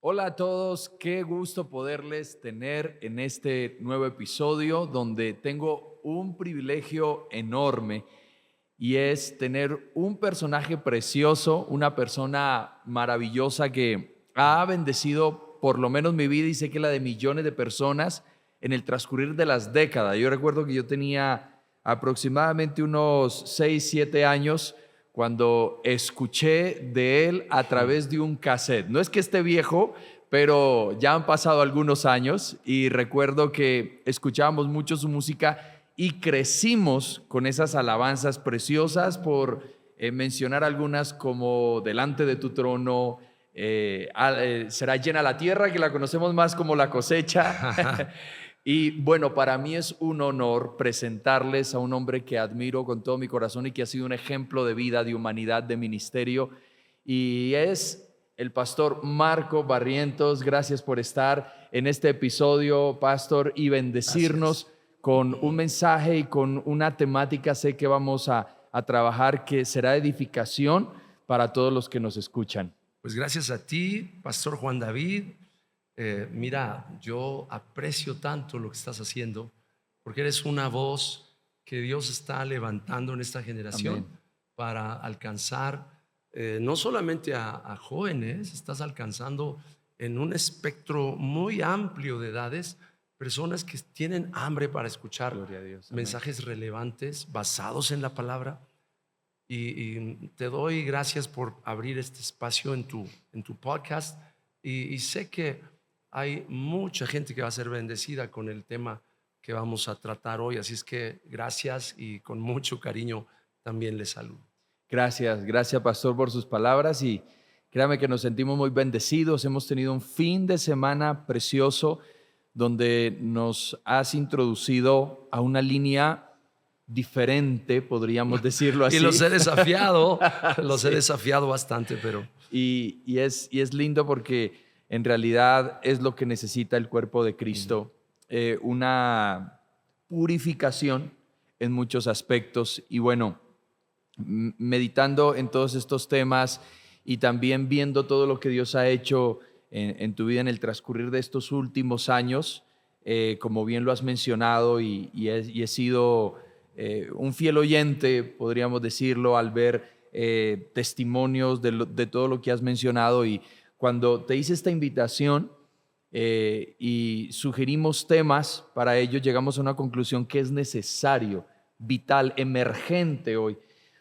Hola a todos, qué gusto poderles tener en este nuevo episodio donde tengo un privilegio enorme y es tener un personaje precioso, una persona maravillosa que ha bendecido por lo menos mi vida y sé que la de millones de personas en el transcurrir de las décadas. Yo recuerdo que yo tenía aproximadamente unos 6, 7 años cuando escuché de él a través de un cassette. No es que esté viejo, pero ya han pasado algunos años y recuerdo que escuchábamos mucho su música y crecimos con esas alabanzas preciosas, por mencionar algunas como Delante de tu trono, será llena la tierra, que la conocemos más como La Cosecha. Y bueno, para mí es un honor presentarles a un hombre que admiro con todo mi corazón y que ha sido un ejemplo de vida, de humanidad, de ministerio, y es el pastor Marco Barrientos. Gracias por estar en este episodio, pastor, y bendecirnos Gracias. con un mensaje y con una temática. Sé que vamos a trabajar que será edificación para todos los que nos escuchan. Pues gracias a ti, Pastor Juan David. Mira, yo aprecio tanto lo que estás haciendo porque eres una voz que Dios está levantando en esta generación Amén. para alcanzar no solamente a jóvenes, estás alcanzando en un espectro muy amplio de edades personas que tienen hambre para escuchar Gloria a Dios. Amén. mensajes relevantes basados en la palabra. Y te doy gracias por abrir este espacio en tu podcast. Y sé que hay mucha gente que va a ser bendecida con el tema que vamos a tratar hoy. Así es que gracias y con mucho cariño también les saludo. Gracias, pastor, por sus palabras, y créame que nos sentimos muy bendecidos. Hemos tenido un fin de semana precioso donde nos has introducido a una línea diferente, podríamos decirlo Y así. los he Sí. desafiado bastante, pero Y es lindo porque en realidad es lo que necesita el cuerpo de Cristo, una purificación en muchos aspectos. Y bueno, meditando en todos estos temas y también viendo todo lo que Dios ha hecho en tu vida en el transcurrir de estos últimos años, como bien lo has mencionado, y he sido un fiel oyente, podríamos decirlo, al ver testimonios de todo lo que has mencionado. Y cuando te hice esta invitación y sugerimos temas para ello, llegamos a una conclusión que es necesario, vital, emergente hoy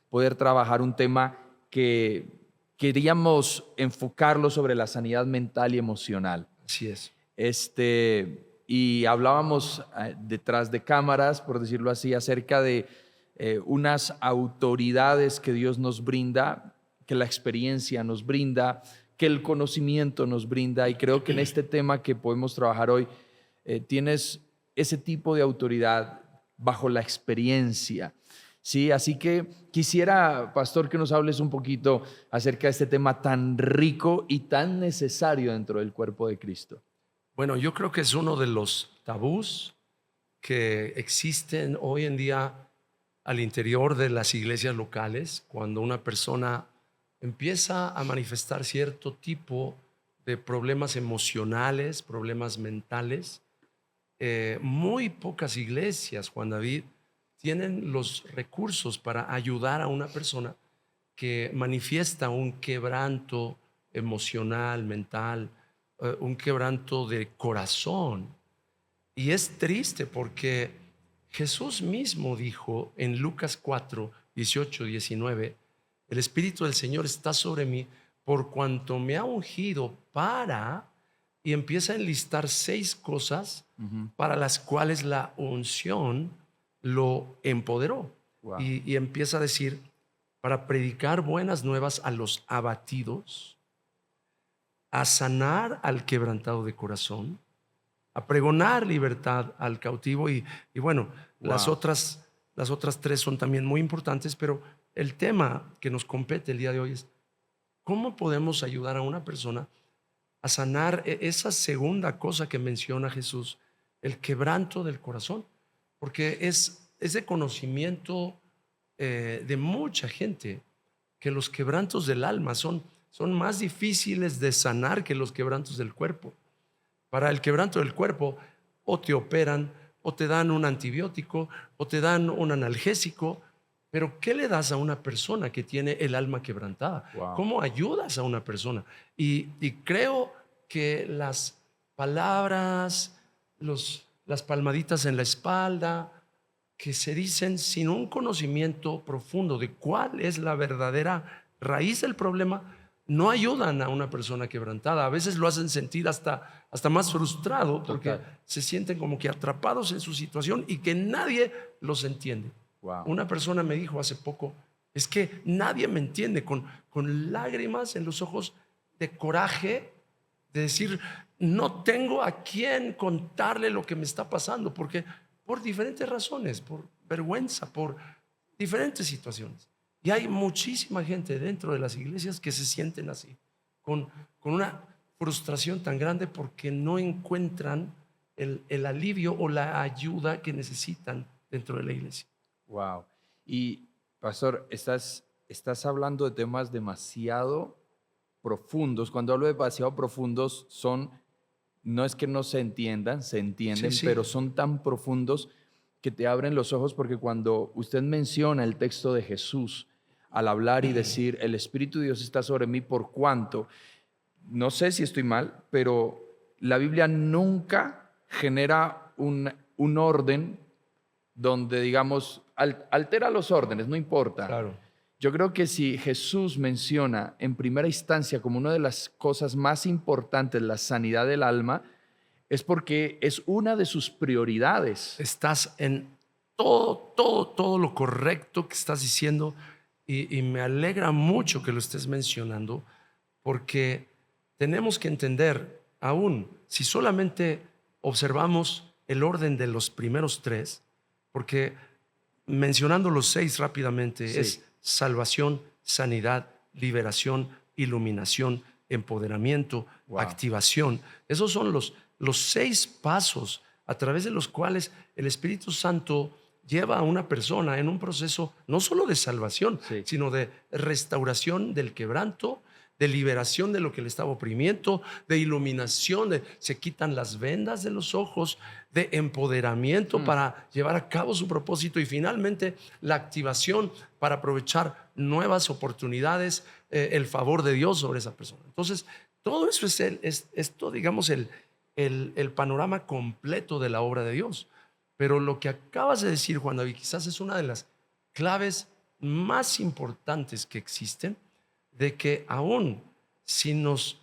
poder trabajar un tema que queríamos enfocarlo sobre la sanidad mental y emocional. así es. Y hablábamos detrás de cámaras, por decirlo así, acerca de unas autoridades que Dios nos brinda, que la experiencia nos brinda, que el conocimiento nos brinda. Y creo que en este tema que podemos trabajar hoy, tienes ese tipo de autoridad bajo la experiencia. Sí, así que quisiera, pastor, que nos hables un poquito acerca de este tema tan rico y tan necesario dentro del cuerpo de Cristo. Bueno, yo creo que es uno de los tabús que existen hoy en día al interior de las iglesias locales, cuando una persona empieza a manifestar cierto tipo de problemas emocionales, problemas mentales. Muy pocas iglesias, Juan David, tienen los recursos para ayudar a una persona que manifiesta un quebranto emocional, mental, un quebranto de corazón. Y es triste porque Jesús mismo dijo en Lucas 4, 18, 19: el Espíritu del Señor está sobre mí por cuanto me ha ungido para, y empieza a enlistar 6 cosas Ujú. para las cuales la unción lo empoderó. Wow. Y empieza a decir: para predicar buenas nuevas a los abatidos, a sanar al quebrantado de corazón, a pregonar libertad al cautivo. Y bueno, las Wow. otras, las otras 3 son también muy importantes, pero el tema que nos compete el día de hoy es cómo podemos ayudar a una persona a sanar esa segunda cosa que menciona Jesús, el quebranto del corazón, porque es de conocimiento de mucha gente que los quebrantos del alma son son más difíciles de sanar que los quebrantos del cuerpo. Para el quebranto del cuerpo, o te operan, o te dan un antibiótico, o te dan un analgésico. Pero ¿qué le das a una persona que tiene el alma quebrantada? Wow. ¿Cómo ayudas a una persona? Y creo que las palabras, las palmaditas en la espalda, que se dicen sin un conocimiento profundo de cuál es la verdadera raíz del problema, no ayudan a una persona quebrantada. A veces lo hacen sentir hasta más frustrado, porque Total. se sienten como que atrapados en su situación y que nadie los entiende. Wow. Una persona me dijo hace poco, es que nadie me entiende, con lágrimas en los ojos de coraje, de decir, no tengo a quién contarle lo que me está pasando, porque por diferentes razones, por vergüenza, por diferentes situaciones. Y hay muchísima gente dentro de las iglesias que se sienten así, con una frustración tan grande porque no encuentran el alivio o la ayuda que necesitan dentro de la iglesia. Wow. Y, pastor, estás hablando de temas demasiado profundos. Cuando hablo de demasiado profundos, no es que no se entiendan, se entienden, Sí, sí. pero son tan profundos que te abren los ojos, porque cuando usted menciona el texto de Jesús, al hablar y decir, el Espíritu de Dios está sobre mí, por cuanto, no sé si estoy mal, pero la Biblia nunca genera un orden donde, digamos, altera los órdenes, no importa. Claro. Yo creo que si Jesús menciona en primera instancia como una de las cosas más importantes la sanidad del alma, es porque es una de sus prioridades. Estás en todo lo correcto que estás diciendo y me alegra mucho que lo estés mencionando, porque tenemos que entender, aún si solamente observamos el orden de los primeros tres, porque mencionando los 6 rápidamente, Sí. es salvación, sanidad, liberación, iluminación, empoderamiento, Wow. activación. Esos son los 6 pasos a través de los cuales el Espíritu Santo lleva a una persona en un proceso no solo de salvación, Sí. sino de restauración del quebranto, de liberación de lo que le estaba oprimiendo, de iluminación, se quitan las vendas de los ojos, de empoderamiento para llevar a cabo su propósito, y finalmente la activación para aprovechar nuevas oportunidades, el favor de Dios sobre esa persona. Entonces, todo eso es esto, digamos, el panorama completo de la obra de Dios. Pero lo que acabas de decir, Juan David, quizás es una de las claves más importantes que existen, de que aún si nos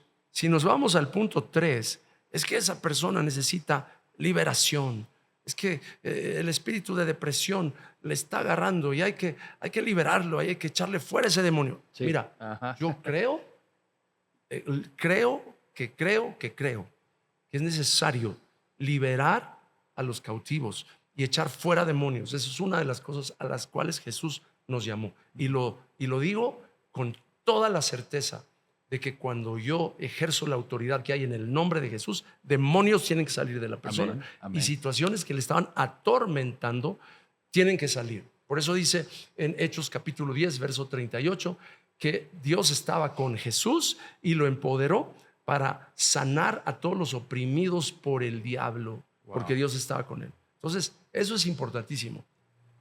vamos al punto 3, es que esa persona necesita liberación, es que el espíritu de depresión le está agarrando y hay que liberarlo, hay que echarle fuera ese demonio. Sí. Mira, Ajá. yo creo que es necesario liberar a los cautivos y echar fuera demonios. Esa es una de las cosas a las cuales Jesús nos llamó. Y lo digo con toda la certeza de que cuando yo ejerzo la autoridad que hay en el nombre de Jesús, demonios tienen que salir de la persona. Amén, amén. Y situaciones que le estaban atormentando tienen que salir. Por eso dice en Hechos capítulo 10, verso 38, que Dios estaba con Jesús y lo empoderó para sanar a todos los oprimidos por el diablo, porque Dios estaba con él. Entonces, eso es importantísimo.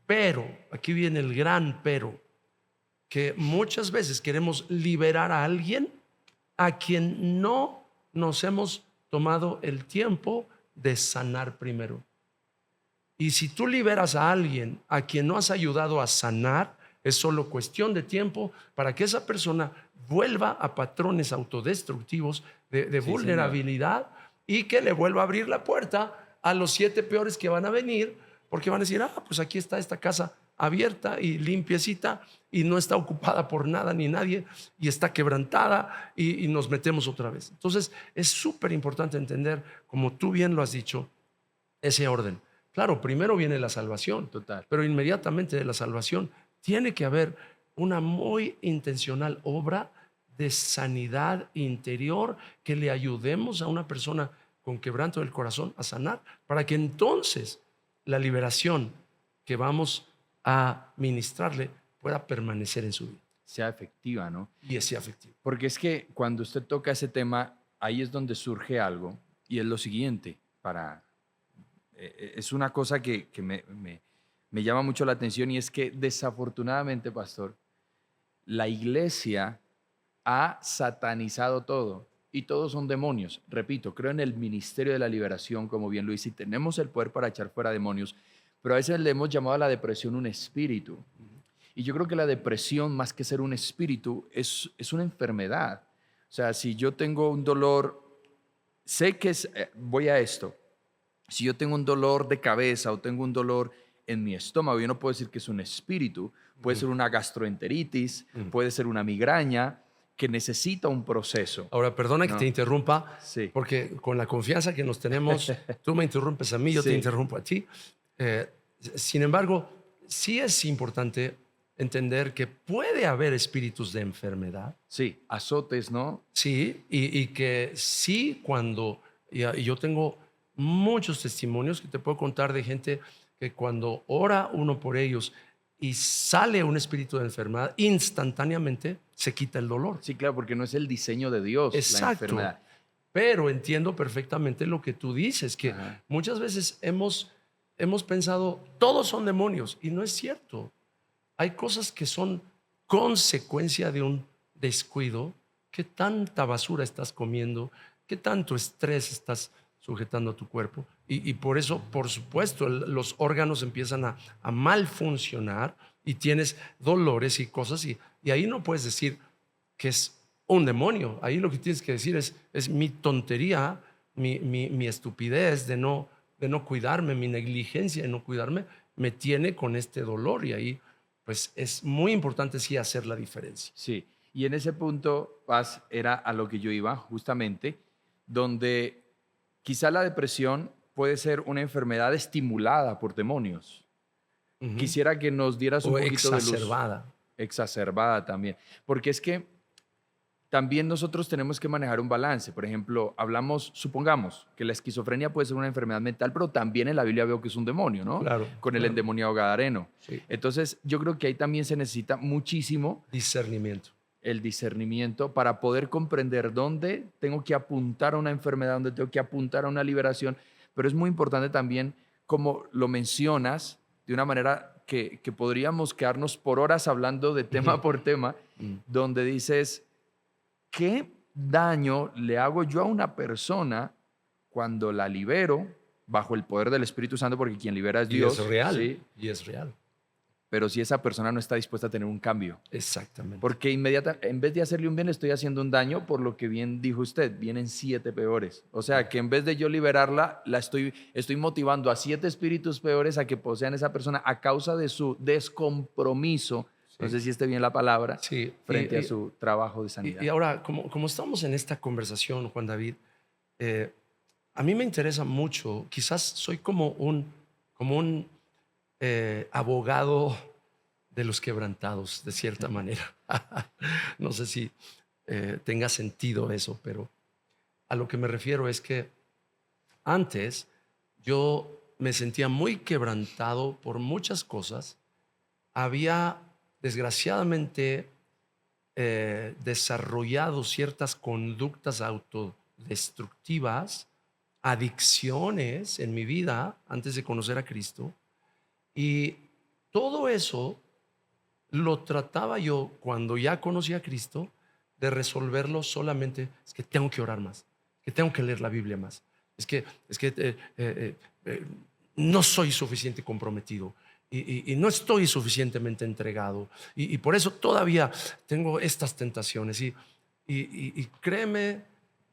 Pero, aquí viene el gran pero, que muchas veces queremos liberar a alguien a quien no nos hemos tomado el tiempo de sanar primero. Y si tú liberas a alguien a quien no has ayudado a sanar, es solo cuestión de tiempo para que esa persona vuelva a patrones autodestructivos de Sí, vulnerabilidad, y que le vuelva a abrir la puerta a los 7 peores que van a venir, porque van a decir, pues aquí está esta casa abierta y limpiecita y no está ocupada por nada ni nadie y está quebrantada, y nos metemos otra vez. Entonces es súper importante entender, como tú bien lo has dicho, ese orden. Claro, primero viene la salvación, Total. pero inmediatamente de la salvación tiene que haber una muy intencional obra de sanidad interior, que le ayudemos a una persona con quebranto del corazón a sanar, para que entonces la liberación que vamos a ministrarle pueda permanecer en su vida. sea efectiva, ¿no? y es afectivo. Porque es que cuando usted toca ese tema, ahí es donde surge algo, y es lo siguiente, es una cosa que me llama mucho la atención, y es que desafortunadamente, pastor, la iglesia ha satanizado todo, y todos son demonios. Repito, creo en el ministerio de la liberación, como bien lo dice, y tenemos el poder para echar fuera demonios, pero a veces le hemos llamado a la depresión un espíritu. Y yo creo que la depresión, más que ser un espíritu, es una enfermedad. O sea, si yo tengo un dolor, sé que voy a esto. Si yo tengo un dolor de cabeza o tengo un dolor en mi estómago, yo no puedo decir que es un espíritu. Puede ser una gastroenteritis, puede ser una migraña que necesita un proceso. Ahora, perdona que ¿No? te interrumpa, Sí. porque con la confianza que nos tenemos, tú me interrumpes a mí, yo te Sí. interrumpo a ti. Sin embargo, sí es importante entender que puede haber espíritus de enfermedad. Sí, azotes, ¿no? Sí, y que sí, y yo tengo muchos testimonios que te puedo contar de gente que cuando ora uno por ellos y sale un espíritu de enfermedad, instantáneamente se quita el dolor. Sí, claro, porque no es el diseño de Dios la Exacto. enfermedad. Pero entiendo perfectamente lo que tú dices, que Ajá. muchas veces hemos pensado, todos son demonios, y no es cierto. Hay cosas que son consecuencia de un descuido. ¿Qué tanta basura estás comiendo? ¿Qué tanto estrés estás sujetando a tu cuerpo? Y por eso, por supuesto, los órganos empiezan a mal funcionar y tienes dolores y cosas. Y ahí no puedes decir que es un demonio. Ahí lo que tienes que decir es mi tontería, mi estupidez de no cuidarme, mi negligencia de no cuidarme, me tiene con este dolor. Y ahí pues es muy importante sí hacer la diferencia. Sí, y en ese punto, Paz, era a lo que yo iba, justamente, donde quizá la depresión puede ser una enfermedad estimulada por demonios. Ujú. Quisiera que nos dieras un O poquito de luz. exacerbada. Exacerbada también. Porque es que también nosotros tenemos que manejar un balance. Por ejemplo, supongamos que la esquizofrenia puede ser una enfermedad mental, pero también en la Biblia veo que es un demonio, ¿no? Claro, Con el claro. endemoniado gadareno. Sí. Entonces, yo creo que ahí también se necesita muchísimo Discernimiento. el discernimiento para poder comprender dónde tengo que apuntar a una enfermedad, dónde tengo que apuntar a una liberación. Pero es muy importante también, como lo mencionas, de una manera que podríamos quedarnos por horas hablando de tema por tema, donde dices, ¿qué daño le hago yo a una persona cuando la libero bajo el poder del Espíritu Santo? Porque quien libera es Y Dios. es real. ¿sí? Y es real. Pero si esa persona no está dispuesta a tener un cambio. Exactamente. Porque en vez de hacerle un bien, le estoy haciendo un daño, por lo que bien dijo usted, vienen 7 peores. O sea, que en vez de yo liberarla, estoy motivando a 7 espíritus peores a que posean esa persona a causa de su descompromiso, no sé si esté bien la palabra, Sí. frente a su trabajo de sanidad. Y ahora, como estamos en esta conversación, Juan David, a mí me interesa mucho, quizás soy como un abogado de los quebrantados, de cierta manera. No sé si tenga sentido eso, pero a lo que me refiero es que antes yo me sentía muy quebrantado por muchas cosas. Había, desgraciadamente, desarrollado ciertas conductas autodestructivas, adicciones en mi vida antes de conocer a Cristo. Y todo eso lo trataba yo, cuando ya conocí a Cristo, de resolverlo solamente. Es que tengo que orar más, que tengo que leer la Biblia más, es que no soy suficiente comprometido y no estoy suficientemente entregado, y por eso todavía tengo estas tentaciones. Y créeme,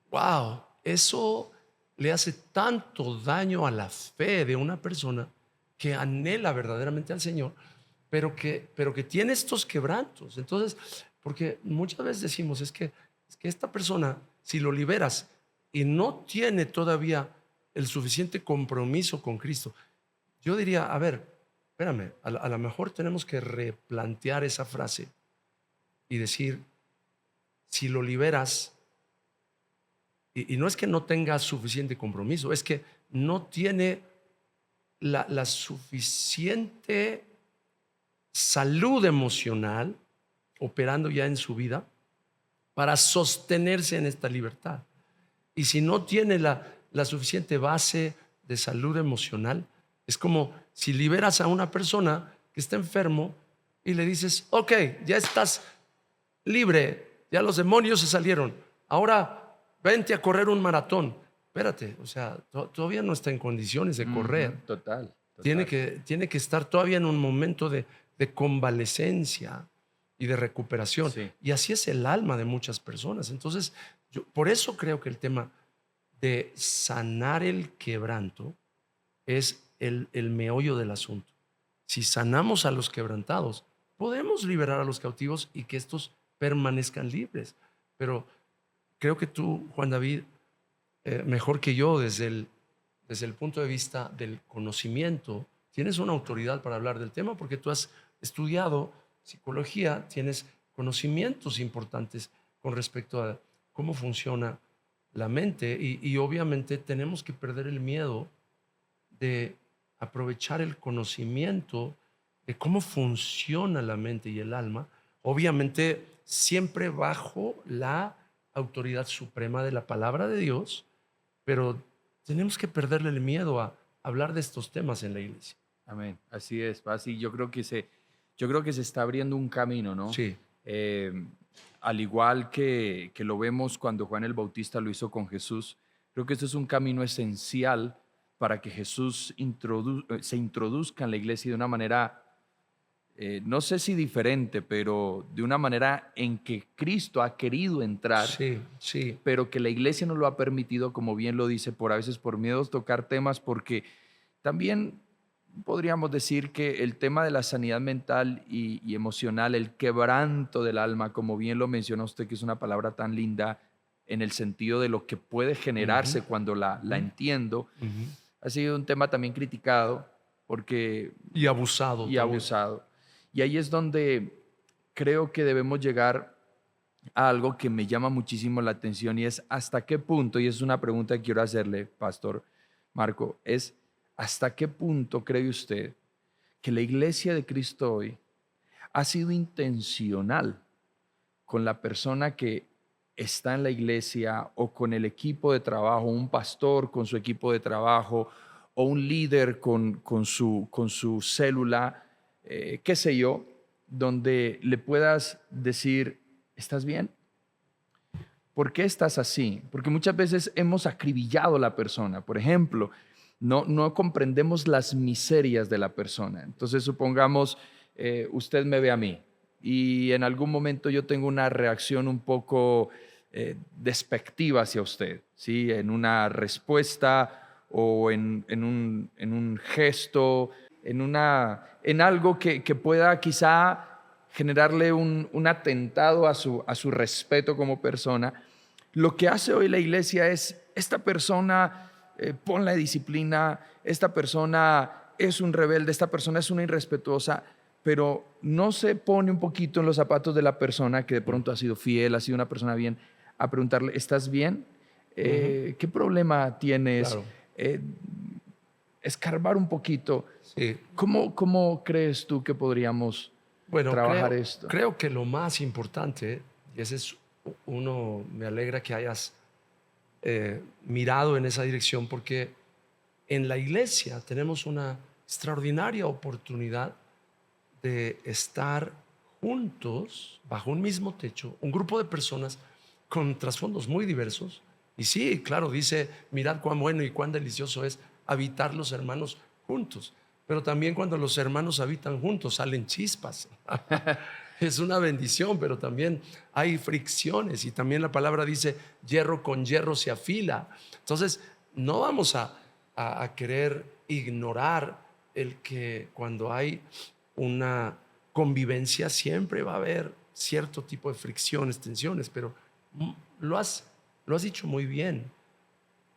wow, eso le hace tanto daño a la fe de una persona que anhela verdaderamente al Señor, pero que tiene estos quebrantos. Entonces, porque muchas veces decimos, es que esta persona, si lo liberas y no tiene todavía el suficiente compromiso con Cristo, yo diría, a ver, espérame, a lo mejor tenemos que replantear esa frase y decir, si lo liberas, y no es que no tenga suficiente compromiso, es que no tiene la suficiente salud emocional operando ya en su vida para sostenerse en esta libertad. Y si no tiene la suficiente base de salud emocional, es como si liberas a una persona que está enfermo y le dices, ok, ya estás libre, ya los demonios se salieron, ahora vente a correr un maratón. Espérate, o sea, todavía no está en condiciones de correr. Total. Tiene que estar todavía en un momento de convalecencia y de recuperación. Sí. Y así es el alma de muchas personas. Entonces, yo por eso creo que el tema de sanar el quebranto es el meollo del asunto. Si sanamos a los quebrantados, podemos liberar a los cautivos y que estos permanezcan libres. Pero creo que tú, Juan David, mejor que yo desde el punto de vista del conocimiento, tienes una autoridad para hablar del tema porque tú has estudiado psicología, tienes conocimientos importantes con respecto a cómo funciona la mente y obviamente tenemos que perder el miedo de aprovechar el conocimiento de cómo funciona la mente y el alma, obviamente siempre bajo la autoridad suprema de la palabra de Dios, pero tenemos que perderle el miedo a hablar de estos temas en la iglesia. Amén. Así es. Así yo creo que se está abriendo un camino, ¿no? Sí. Al igual que lo vemos cuando Juan el Bautista lo hizo con Jesús, creo que este es un camino esencial para que Jesús se introduzca en la iglesia de una manera, no sé si diferente, pero de una manera en que Cristo ha querido entrar, Sí, sí. pero que la iglesia no lo ha permitido, como bien lo dice, a veces por miedo a tocar temas, porque también podríamos decir que el tema de la sanidad mental y emocional, el quebranto del alma, como bien lo mencionó usted, que es una palabra tan linda en el sentido de lo que puede generarse cuando la entiendo, ha sido un tema también criticado porque, Y abusado. y también. abusado. Y ahí es donde creo que debemos llegar a algo que me llama muchísimo la atención y es hasta qué punto, y es una pregunta que quiero hacerle, Pastor Marco, es hasta qué punto cree usted que la iglesia de Cristo hoy ha sido intencional con la persona que está en la iglesia o con el equipo de trabajo, un pastor con su equipo de trabajo o un líder con su célula, qué sé yo, donde le puedas decir, ¿estás bien? ¿Por qué estás así? Porque muchas veces hemos acribillado a la persona. Por ejemplo, no comprendemos las miserias de la persona. Entonces, supongamos, usted me ve a mí y en algún momento yo tengo una reacción un poco despectiva hacia usted, ¿sí? En una respuesta o en un gesto, en algo que pueda quizá generarle un atentado a su respeto como persona. Lo que hace hoy la iglesia es, esta persona ponla de disciplina, esta persona es un rebelde, esta persona es una irrespetuosa, pero no se pone un poquito en los zapatos de la persona que de pronto ha sido fiel, ha sido una persona bien, a preguntarle, ¿estás bien? ¿Qué problema tienes? Claro. Escarbar un poquito. Sí. ¿Cómo crees tú que podríamos trabajar esto? Creo que lo más importante, y ese es uno, me alegra que hayas mirado en esa dirección, porque en la iglesia tenemos una extraordinaria oportunidad de estar juntos bajo un mismo techo, un grupo de personas con trasfondos muy diversos. Y sí, claro, dice, mirad cuán bueno y cuán delicioso es habitar los hermanos juntos. Pero también cuando los hermanos habitan juntos salen chispas. Es una bendición, pero también hay fricciones y también la palabra dice, hierro con hierro se afila. Entonces, no vamos a querer ignorar el que cuando hay una convivencia siempre va a haber cierto tipo de fricciones, tensiones, pero lo has dicho muy bien,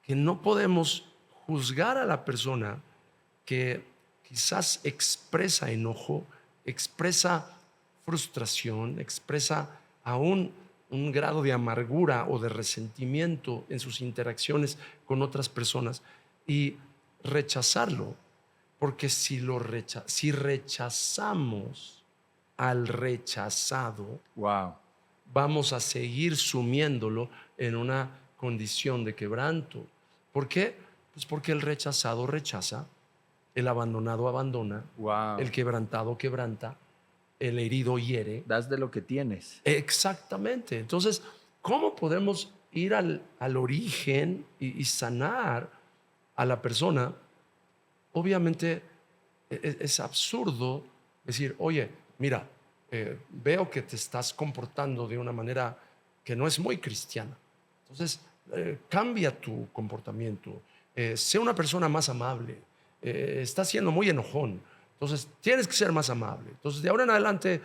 que no podemos juzgar a la persona que quizás expresa enojo, expresa frustración, expresa aún un grado de amargura o de resentimiento en sus interacciones con otras personas y rechazarlo, porque si rechazamos al rechazado, Wow. vamos a seguir sumiéndolo en una condición de quebranto. ¿Por qué? Pues porque el rechazado rechaza, el abandonado abandona, Wow. el quebrantado quebranta, el herido hiere. Das de lo que tienes. Exactamente. Entonces, ¿cómo podemos ir al origen y sanar a la persona? Obviamente es absurdo decir, oye, mira, veo que te estás comportando de una manera que no es muy cristiana. Entonces, cambia tu comportamiento. Sé una persona más amable. Estás siendo muy enojón. Entonces, tienes que ser más amable. Entonces, de ahora en adelante,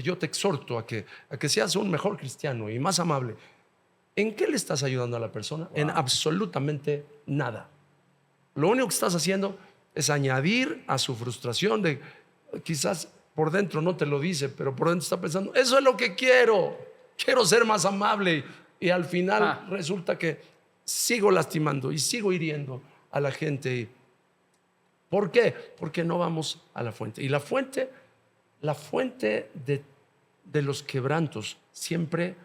yo te exhorto a que seas un mejor cristiano y más amable. ¿En qué le estás ayudando a la persona? Wow. En absolutamente nada. Lo único que estás haciendo es añadir a su frustración de quizás por dentro no te lo dice, pero por dentro está pensando, eso es lo que quiero ser más amable, y al final resulta que sigo lastimando y sigo hiriendo a la gente. ¿Por qué? Porque no vamos a la fuente. Y la fuente de los quebrantos siempre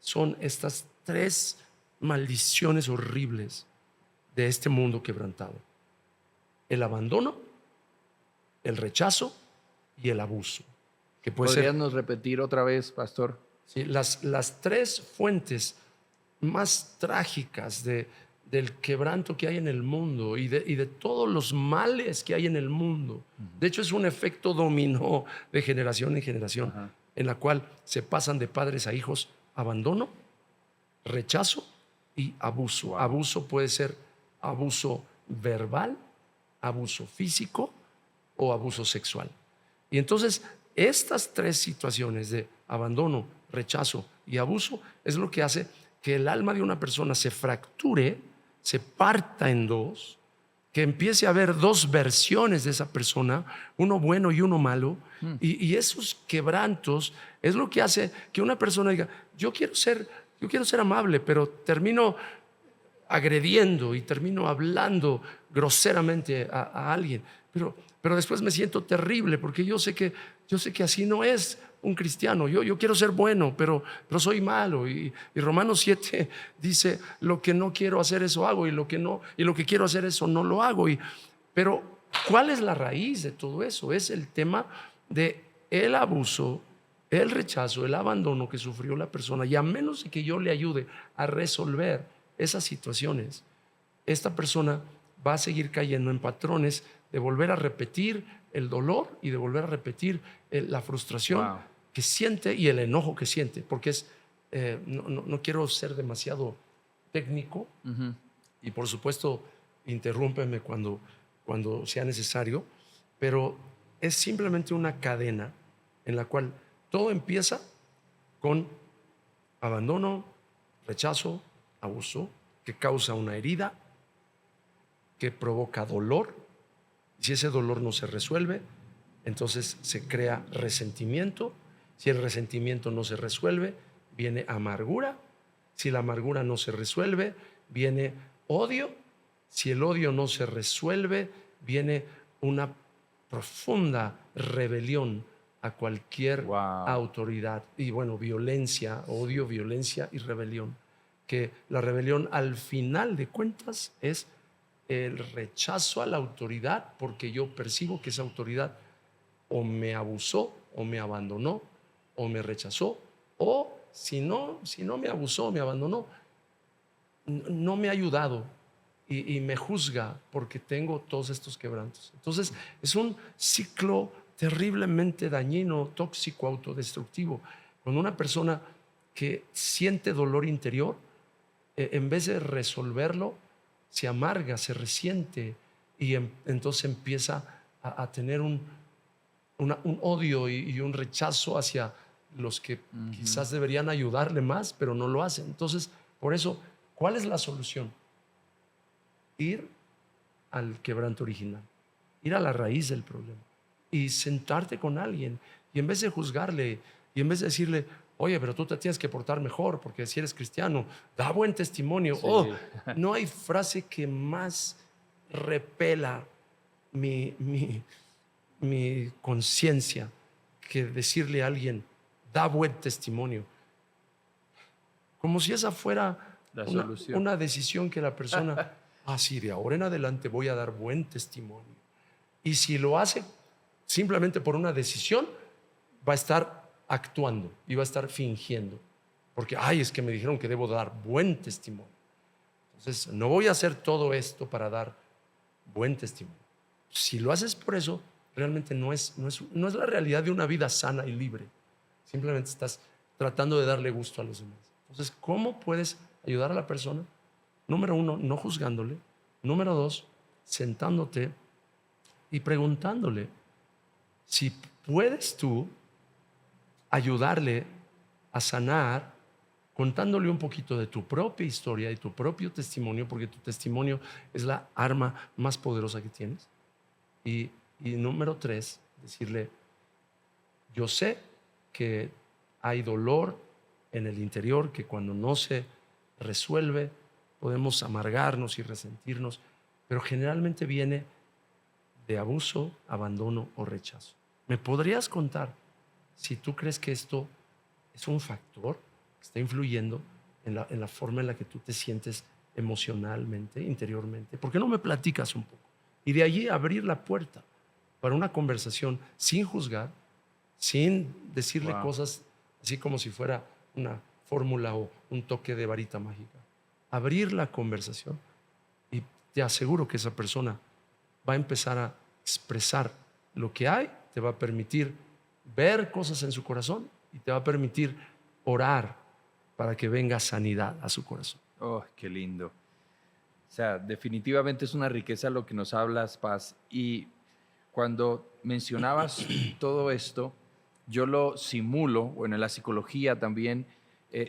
son estas tres maldiciones horribles de este mundo quebrantado: el abandono, el rechazo y el abuso. Que puede ser, ¿Podrías repetir otra vez, pastor? ¿sí? Las tres fuentes más trágicas del quebranto que hay en el mundo y de todos los males que hay en el mundo. De hecho, es un efecto dominó de generación en generación. Ajá. En la cual se pasan de padres a hijos: abandono, rechazo y abuso. Wow. Abuso puede ser abuso verbal, abuso físico o abuso sexual. Y entonces estas tres situaciones de abandono, rechazo y abuso es lo que hace que el alma de una persona se fracture, se parta en dos, que empiece a haber dos versiones de esa persona, uno bueno y uno malo. Y esos quebrantos es lo que hace que una persona diga, yo quiero ser amable, pero termino agrediendo y termino hablando groseramente a alguien. Pero después me siento terrible porque yo sé que así no es un cristiano. Yo quiero ser bueno, pero soy malo. Y Romanos 7 dice, lo que no quiero hacer, eso hago, y lo que quiero hacer, eso no lo hago. Pero ¿cuál es la raíz de todo eso? Es el tema de el abuso, el rechazo, el abandono que sufrió la persona. Y a menos de que yo le ayude a resolver esas situaciones, esta persona va a seguir cayendo en patrones de volver a repetir el dolor y de volver a repetir la frustración Wow. que siente y el enojo que siente, porque no quiero ser demasiado técnico. Ujú. Y por supuesto, interrúmpeme cuando sea necesario, pero es simplemente una cadena en la cual todo empieza con abandono, rechazo, abuso, que causa una herida, que provoca dolor. Si ese dolor no se resuelve, entonces se crea resentimiento. Si el resentimiento no se resuelve, viene amargura. Si la amargura no se resuelve, viene odio. Si el odio no se resuelve, viene una profunda rebelión a cualquier Wow. autoridad. Y bueno, violencia, odio, violencia y rebelión. Que la rebelión, al final de cuentas, es el rechazo a la autoridad, porque yo percibo que esa autoridad o me abusó, o me abandonó, o me rechazó, o si no me abusó, me abandonó, no me ha ayudado y me juzga porque tengo todos estos quebrantos. Entonces es un ciclo terriblemente dañino, tóxico, autodestructivo. Cuando una persona que siente dolor interior, en vez de resolverlo, se amarga, se resiente, y entonces empieza a tener un odio y un rechazo hacia los que quizás deberían ayudarle más, pero no lo hacen. Entonces, por eso, ¿cuál es la solución? Ir al quebranto original, ir a la raíz del problema y sentarte con alguien, y en vez de juzgarle y en vez de decirle, oye, pero tú te tienes que portar mejor porque si eres cristiano, da buen testimonio. Sí. No hay frase que más repela mi conciencia que decirle a alguien, da buen testimonio. Como si esa fuera La solución. una decisión que la persona, sí, de ahora en adelante voy a dar buen testimonio. Y si lo hace simplemente por una decisión, va a estar actuando y va a estar fingiendo. Porque, es que me dijeron que debo dar buen testimonio. Entonces, no voy a hacer todo esto para dar buen testimonio. Si lo haces por eso, realmente no es la realidad de una vida sana y libre. Simplemente estás tratando de darle gusto a los demás. Entonces, ¿cómo puedes ayudar a la persona? Número 1, no juzgándole. Número 2, sentándote y preguntándole si puedes tú ayudarle a sanar, contándole un poquito de tu propia historia y tu propio testimonio, porque tu testimonio es la arma más poderosa que tienes. Y número 3, decirle, yo sé que hay dolor en el interior, que cuando no se resuelve podemos amargarnos y resentirnos, pero generalmente viene de abuso, abandono o rechazo. ¿Me podrías contar si tú crees que esto es un factor que está influyendo en la forma en la que tú te sientes emocionalmente, interiormente? ¿Por qué no me platicas un poco? Y de allí abrir la puerta para una conversación sin juzgar, sin decirle cosas así como si fuera una fórmula o un toque de varita mágica. Abrir la conversación y te aseguro que esa persona va a empezar a expresar lo que hay, te va a permitir ver cosas en su corazón y te va a permitir orar para que venga sanidad a su corazón. Oh, qué lindo. O sea, definitivamente es una riqueza lo que nos hablas, Paz. Y cuando mencionabas todo esto, yo lo simulo, bueno, en la psicología también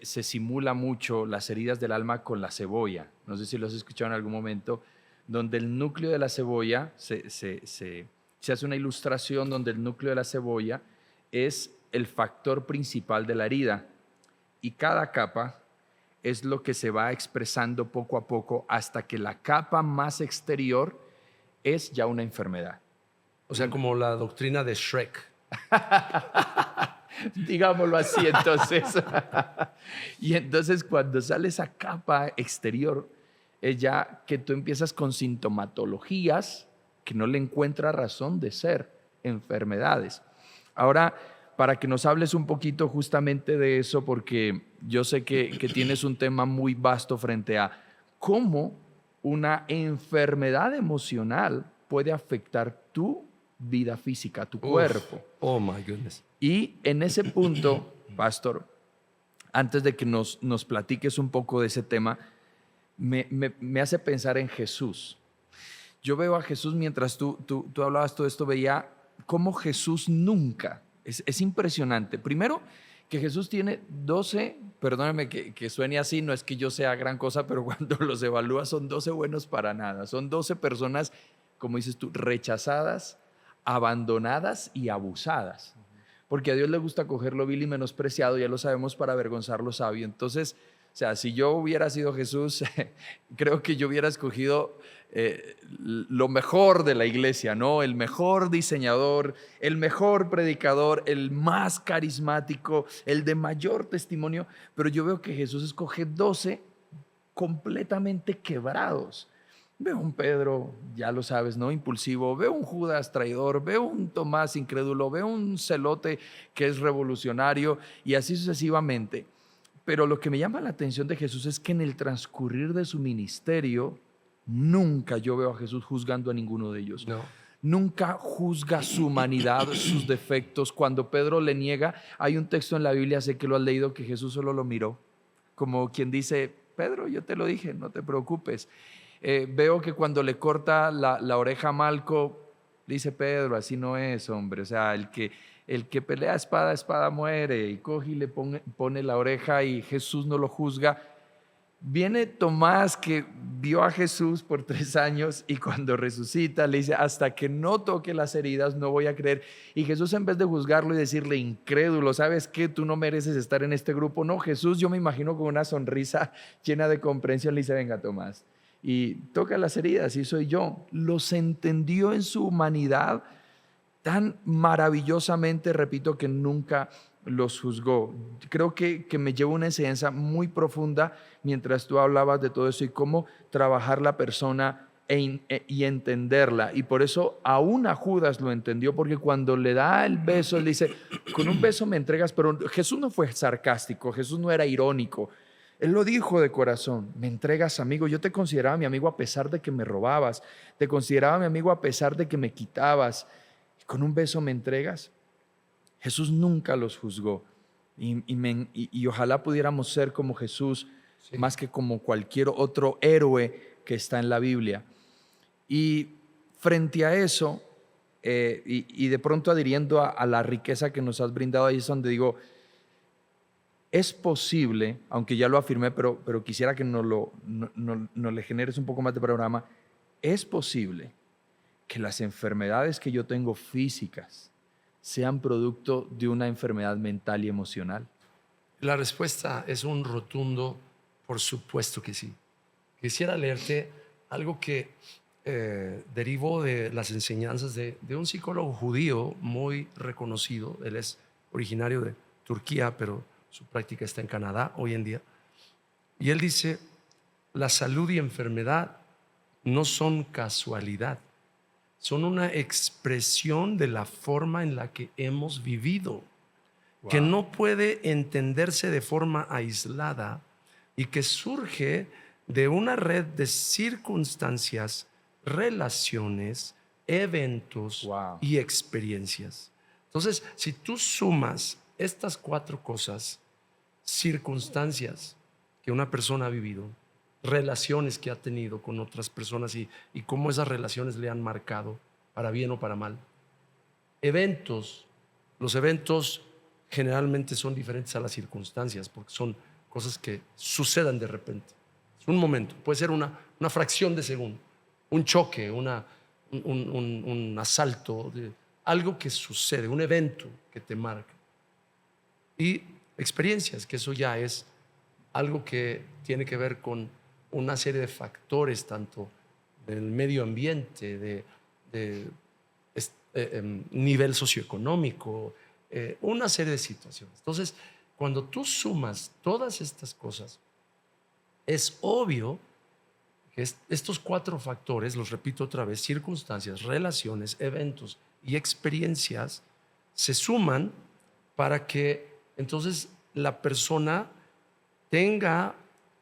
se simula mucho las heridas del alma con la cebolla. No sé si lo has escuchado en algún momento, donde el núcleo de la cebolla, se hace una ilustración donde el núcleo de la cebolla es el factor principal de la herida. Y cada capa es lo que se va expresando poco a poco hasta que la capa más exterior es ya una enfermedad. O sea, como la doctrina de Shrek. Digámoslo así, entonces. Y entonces cuando sale esa capa exterior, es ya que tú empiezas con sintomatologías que no le encuentra razón de ser, enfermedades. Ahora, para que nos hables un poquito justamente de eso, porque yo sé que tienes un tema muy vasto frente a cómo una enfermedad emocional puede afectar tu vida física, tu cuerpo. Oh, my goodness. Y en ese punto, Pastor, antes de que nos platiques un poco de ese tema, me hace pensar en Jesús. Yo veo a Jesús mientras tú hablabas todo esto, veía cómo Jesús nunca, es impresionante. Primero, que Jesús tiene 12, perdóname que suene así, no es que yo sea gran cosa, pero cuando los evalúas son 12 buenos para nada. Son 12 personas, como dices tú, rechazadas, abandonadas y abusadas. Porque a Dios le gusta coger lo vil y menospreciado, ya lo sabemos, para avergonzar lo sabio. Entonces, o sea, si yo hubiera sido Jesús, creo que yo hubiera escogido lo mejor de la iglesia, ¿no? El mejor diseñador, el mejor predicador, el más carismático, el de mayor testimonio. Pero yo veo que Jesús escoge 12 completamente quebrados. Veo un Pedro, ya lo sabes, ¿no? Impulsivo. Veo un Judas traidor. Veo un Tomás incrédulo. Veo un celote que es revolucionario y así sucesivamente. Pero lo que me llama la atención de Jesús es que en el transcurrir de su ministerio, nunca yo veo a Jesús juzgando a ninguno de ellos. No. Nunca juzga su humanidad, sus defectos. Cuando Pedro le niega, hay un texto en la Biblia, sé que lo has leído, que Jesús solo lo miró. Como quien dice, Pedro, yo te lo dije, no te preocupes. Veo que cuando le corta la oreja a Malco, dice Pedro, así no es, hombre. O sea, el que pelea espada a espada muere, y coge y le pone la oreja y Jesús no lo juzga. Viene Tomás, que vio a Jesús por 3 años y cuando resucita le dice, hasta que no toque las heridas no voy a creer. Y Jesús, en vez de juzgarlo y decirle, incrédulo, ¿sabes qué? Tú no mereces estar en este grupo. No, Jesús, yo me imagino con una sonrisa llena de comprensión, le dice, venga, Tomás, y toca las heridas, y soy yo. Los entendió en su humanidad, tan maravillosamente, repito, que nunca los juzgó. Creo que me llevo una enseñanza muy profunda mientras tú hablabas de todo eso y cómo trabajar la persona y entenderla. Y por eso aún a Judas lo entendió, porque cuando le da el beso, él dice, con un beso me entregas, pero Jesús no fue sarcástico, Jesús no era irónico. Él lo dijo de corazón, me entregas amigo, yo te consideraba mi amigo a pesar de que me robabas, te consideraba mi amigo a pesar de que me quitabas, y con un beso me entregas. Jesús nunca los juzgó y ojalá pudiéramos ser como Jesús, Sí. más que como cualquier otro héroe que está en la Biblia. Y frente a eso, y de pronto adhiriendo a la riqueza que nos has brindado, ahí es donde digo, es posible, aunque ya lo afirmé, pero quisiera que nos le generes un poco más de programa, es posible que las enfermedades que yo tengo físicas sean producto de una enfermedad mental y emocional. La respuesta es un rotundo, por supuesto que sí. Quisiera leerte algo que derivó de las enseñanzas de un psicólogo judío muy reconocido. Él es originario de Turquía, pero su práctica está en Canadá hoy en día. Y él dice, la salud y enfermedad no son casualidad, son una expresión de la forma en la que hemos vivido, que Wow. no puede entenderse de forma aislada y que surge de una red de circunstancias, relaciones, eventos Wow. y experiencias. Entonces, si tú sumas estas cuatro cosas, circunstancias que una persona ha vivido, relaciones que ha tenido con otras personas y cómo esas relaciones le han marcado, para bien o para mal, eventos, los eventos generalmente son diferentes a las circunstancias porque son cosas que sucedan de repente. Es un momento, puede ser una fracción de segundo, un choque, un asalto, algo que sucede, un evento que te marca. Y experiencias, que eso ya es algo que tiene que ver con una serie de factores, tanto del medio ambiente, de nivel socioeconómico, una serie de situaciones. Entonces, cuando tú sumas todas estas cosas, es obvio que estos cuatro factores, los repito otra vez, circunstancias, relaciones, eventos y experiencias, se suman para que entonces la persona tenga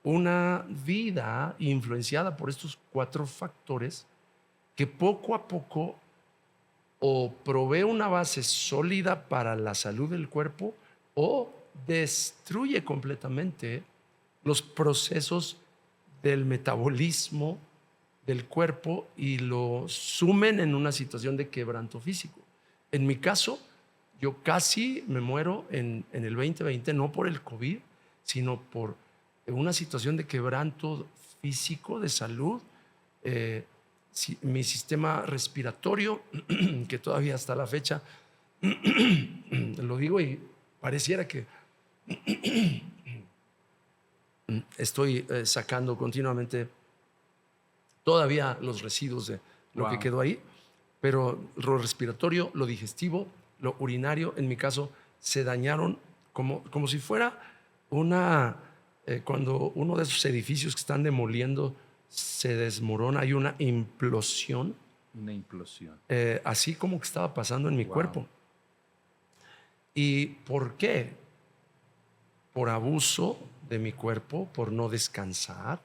una vida influenciada por estos cuatro factores que poco a poco o provee una base sólida para la salud del cuerpo o destruye completamente los procesos del metabolismo del cuerpo y lo sumen en una situación de quebranto físico. En mi caso, yo casi me muero en el 2020, no por el COVID, sino por una situación de quebranto físico, de salud. Mi sistema respiratorio, que todavía hasta la fecha, lo digo y pareciera que estoy sacando continuamente todavía los residuos de lo que Wow. quedó ahí, pero lo respiratorio, lo digestivo, lo urinario, en mi caso, se dañaron como si fuera cuando uno de esos edificios que están demoliendo se desmorona, hay una implosión, Una implosión. así como que estaba pasando en mi Wow. cuerpo. ¿Y por qué? Por abuso de mi cuerpo, por no descansar,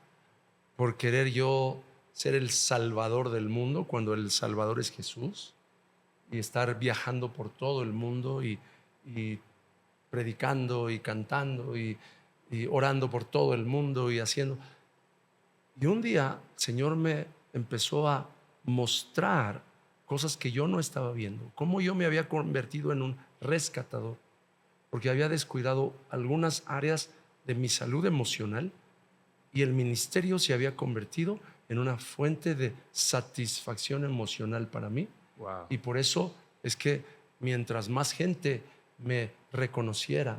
por querer yo ser el salvador del mundo cuando el salvador es Jesús, y estar viajando por todo el mundo y predicando y cantando y orando por todo el mundo y haciendo. Y un día el Señor me empezó a mostrar cosas que yo no estaba viendo, cómo yo me había convertido en un rescatador, porque había descuidado algunas áreas de mi salud emocional y el ministerio se había convertido en una fuente de satisfacción emocional para mí. Wow. Y por eso es que mientras más gente me reconociera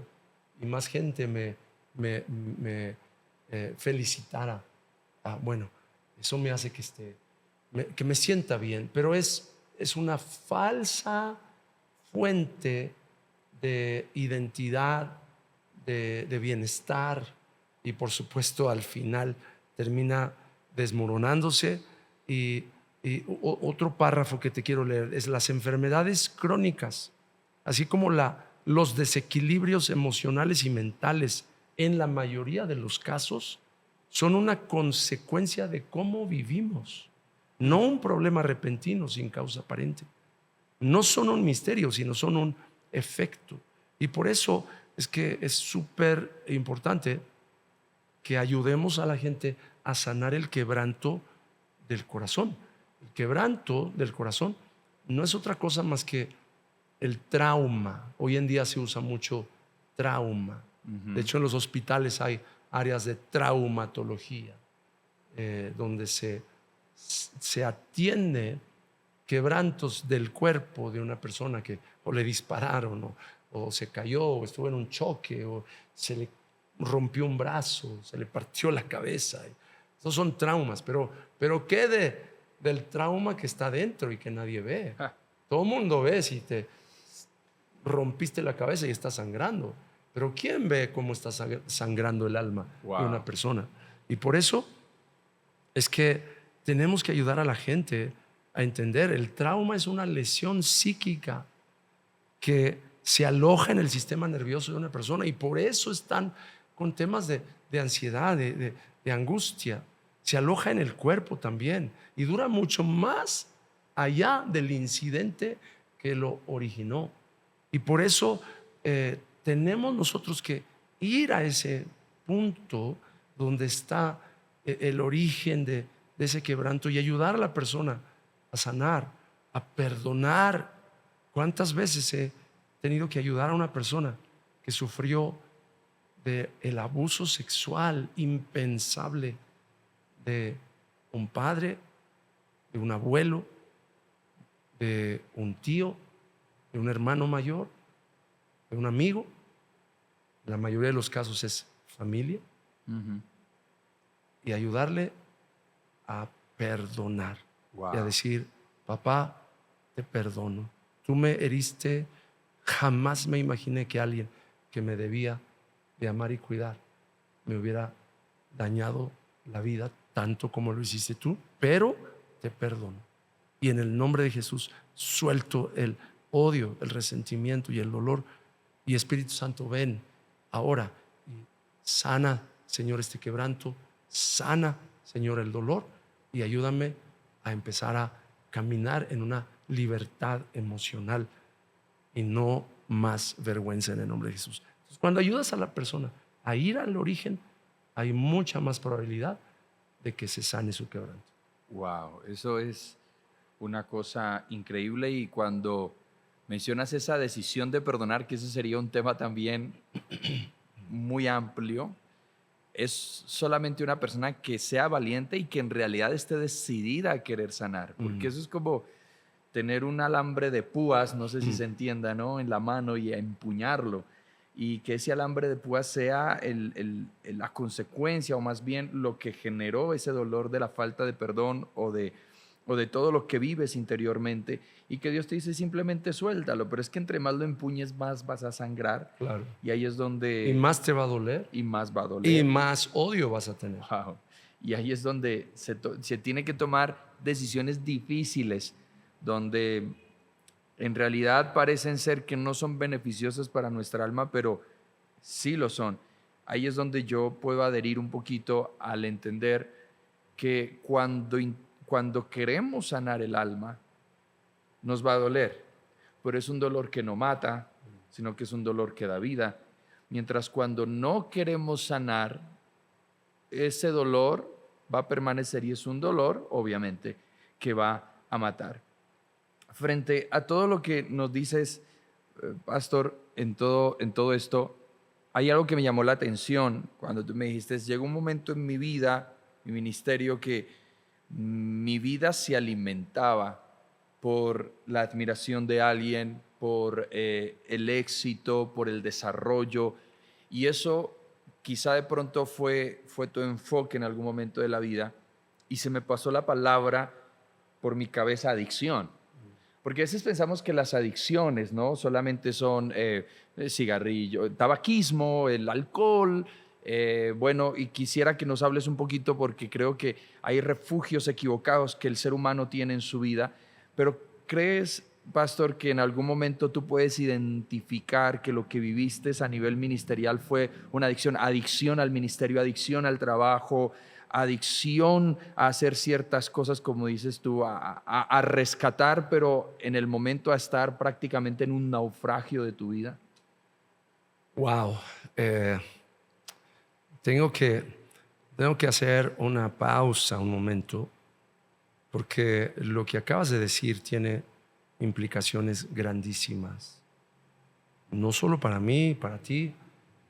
y más gente me felicitara, bueno, eso me hace que me sienta bien, pero es una falsa fuente de identidad, de bienestar, y por supuesto al final termina desmoronándose. Y otro párrafo que te quiero leer es: las enfermedades crónicas, así como los desequilibrios emocionales y mentales, en la mayoría de los casos, son una consecuencia de cómo vivimos, no un problema repentino sin causa aparente. No son un misterio, sino son un efecto. Y por eso es que es súper importante que ayudemos a la gente a sanar el quebranto del corazón. El quebranto del corazón no es otra cosa más que el trauma. Hoy en día se usa mucho trauma. De hecho, en los hospitales hay áreas de traumatología, donde se atiende quebrantos del cuerpo de una persona que o le dispararon o se cayó o estuvo en un choque o se le rompió un brazo, se le partió la cabeza. Esos son traumas, pero ¿qué del trauma que está dentro y que nadie ve? Todo el mundo ve si te rompiste la cabeza y está sangrando, pero ¿quién ve cómo está sangrando el alma de una persona? Y por eso es que tenemos que ayudar a la gente a entender: el trauma es una lesión psíquica que se aloja en el sistema nervioso de una persona, y por eso están con temas de ansiedad, de angustia. Se aloja en el cuerpo también y dura mucho más allá del incidente que lo originó. Y por eso tenemos nosotros que ir a ese punto donde está el origen de ese quebranto y ayudar a la persona a sanar, a perdonar. ¿Cuántas veces he tenido que ayudar a una persona que sufrió del abuso sexual impensable de un padre, de un abuelo, de un tío, de un hermano mayor, de un amigo? En la mayoría de los casos es familia. Y ayudarle a perdonar. Wow. Y a decir: papá, te perdono. Tú me heriste. Jamás me imaginé que alguien que me debía de amar y cuidar me hubiera dañado la vida tanto como lo hiciste tú, pero te perdono. Y en el nombre de Jesús suelto el odio, el resentimiento y el dolor. Y Espíritu Santo, ven ahora y sana, Señor, este quebranto. Sana, Señor, el dolor, y ayúdame a empezar a caminar en una libertad emocional y no más vergüenza, en el nombre de Jesús. Entonces, cuando ayudas a la persona a ir al origen, hay mucha más probabilidad de que se sane su quebranto. Wow, eso es una cosa increíble. Y cuando mencionas esa decisión de perdonar, que ese sería un tema también muy amplio, es solamente una persona que sea valiente y que en realidad esté decidida a querer sanar, porque eso es como tener un alambre de púas, no sé si se entienda, ¿no?, en la mano y a empuñarlo, y que ese alambre de púas sea la consecuencia, o más bien lo que generó ese dolor de la falta de perdón o de todo lo que vives interiormente, y que Dios te dice simplemente suéltalo, pero es que entre más lo empuñes, más vas a sangrar. Claro. Y ahí es donde... Y más te va a doler. Y más va a doler. Y más odio vas a tener. Wow. Y ahí es donde se tiene que tomar decisiones difíciles, donde en realidad parecen ser que no son beneficiosas para nuestra alma, pero sí lo son. Ahí es donde yo puedo adherir un poquito al entender que cuando queremos sanar el alma, nos va a doler, pero es un dolor que no mata, sino que es un dolor que da vida. Mientras cuando no queremos sanar, ese dolor va a permanecer, y es un dolor, obviamente, que va a matar. Frente a todo lo que nos dices, Pastor, en todo esto, hay algo que me llamó la atención cuando tú me dijiste: llegó un momento en mi vida, mi ministerio, que mi vida se alimentaba por la admiración de alguien, por el éxito, por el desarrollo, y eso quizá de pronto fue tu enfoque en algún momento de la vida, y se me pasó la palabra por mi cabeza: adicción. Porque a veces pensamos que las adicciones, ¿no? Solamente son cigarrillo, tabaquismo, el alcohol. Bueno, y quisiera que nos hables un poquito porque creo que hay refugios equivocados que el ser humano tiene en su vida, pero ¿crees, pastor, que en algún momento tú puedes identificar que lo que viviste a nivel ministerial fue una adicción, adicción al ministerio, adicción al trabajo, adicción a hacer ciertas cosas, como dices tú, a rescatar, pero en el momento a estar prácticamente en un naufragio de tu vida? Wow. Eh, tengo que, tengo que hacer una pausa un momento, porque lo que acabas de decir tiene implicaciones grandísimas, no solo para mí, para ti,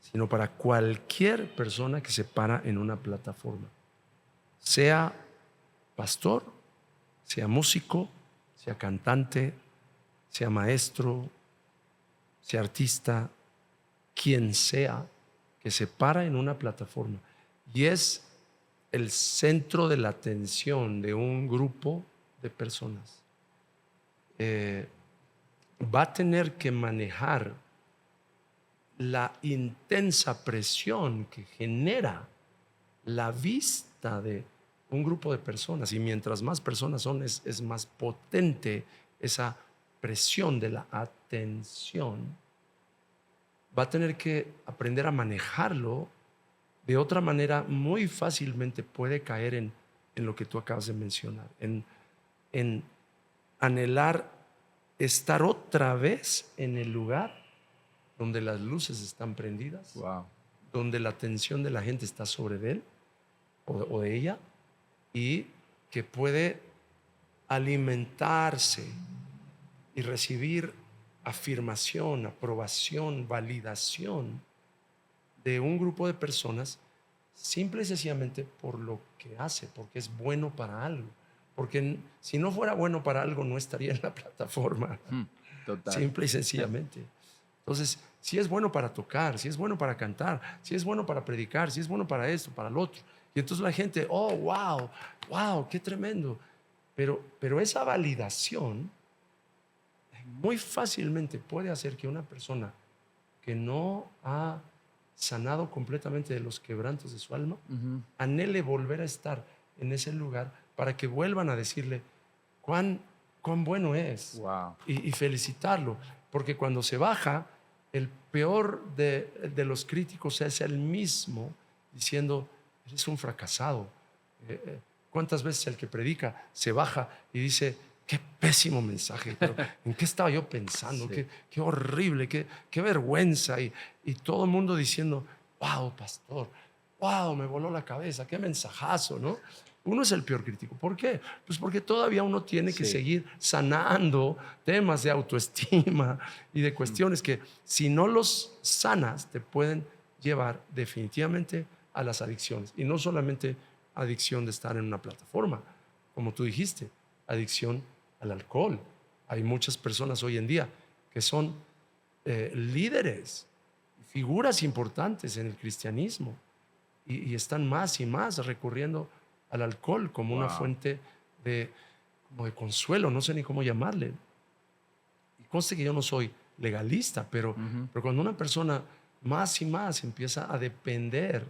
sino para cualquier persona que se para en una plataforma, sea pastor, sea músico, sea cantante, sea maestro, sea artista, quien sea que se para en una plataforma y es el centro de la atención de un grupo de personas. Va a tener que manejar la intensa presión que genera la vista de un grupo de personas, y mientras más personas son, es más potente esa presión de la atención. Va a tener que aprender a manejarlo. De otra manera, muy fácilmente puede caer en lo que tú acabas de mencionar, en anhelar estar otra vez en el lugar donde las luces están prendidas, Wow. donde la atención de la gente está sobre él o de ella, y que puede alimentarse y recibir afirmación, aprobación, validación de un grupo de personas, simple y sencillamente por lo que hace, porque es bueno para algo. Porque si no fuera bueno para algo, no estaría en la plataforma. Total. Simple y sencillamente. Entonces, si es bueno para tocar, si es bueno para cantar, si es bueno para predicar, si es bueno para esto, para lo otro. Y entonces la gente, oh, wow, wow, qué tremendo. Pero esa validación muy fácilmente puede hacer que una persona que no ha sanado completamente de los quebrantos de su alma, anhele volver a estar en ese lugar para que vuelvan a decirle cuán bueno es. Wow. Y felicitarlo, porque cuando se baja, el peor de los críticos es el mismo, diciendo, eres un fracasado. ¿Cuántas veces el que predica se baja y dice, qué pésimo mensaje, pero ¿en qué estaba yo pensando? Sí. Qué horrible, qué vergüenza. Y todo el mundo diciendo, wow, pastor, wow, me voló la cabeza, qué mensajazo, ¿no? Uno es el peor crítico. ¿Por qué? Pues porque todavía uno tiene que Sí. seguir sanando temas de autoestima y de cuestiones que, si no los sanas, te pueden llevar definitivamente a las adicciones. Y no solamente adicción de estar en una plataforma, como tú dijiste, adicción al alcohol. Hay muchas personas hoy en día que son líderes, figuras importantes en el cristianismo, y están más y más recurriendo al alcohol como una Wow. fuente como de consuelo, no sé ni cómo llamarle. Y conste que yo no soy legalista, pero cuando una persona más y más empieza a depender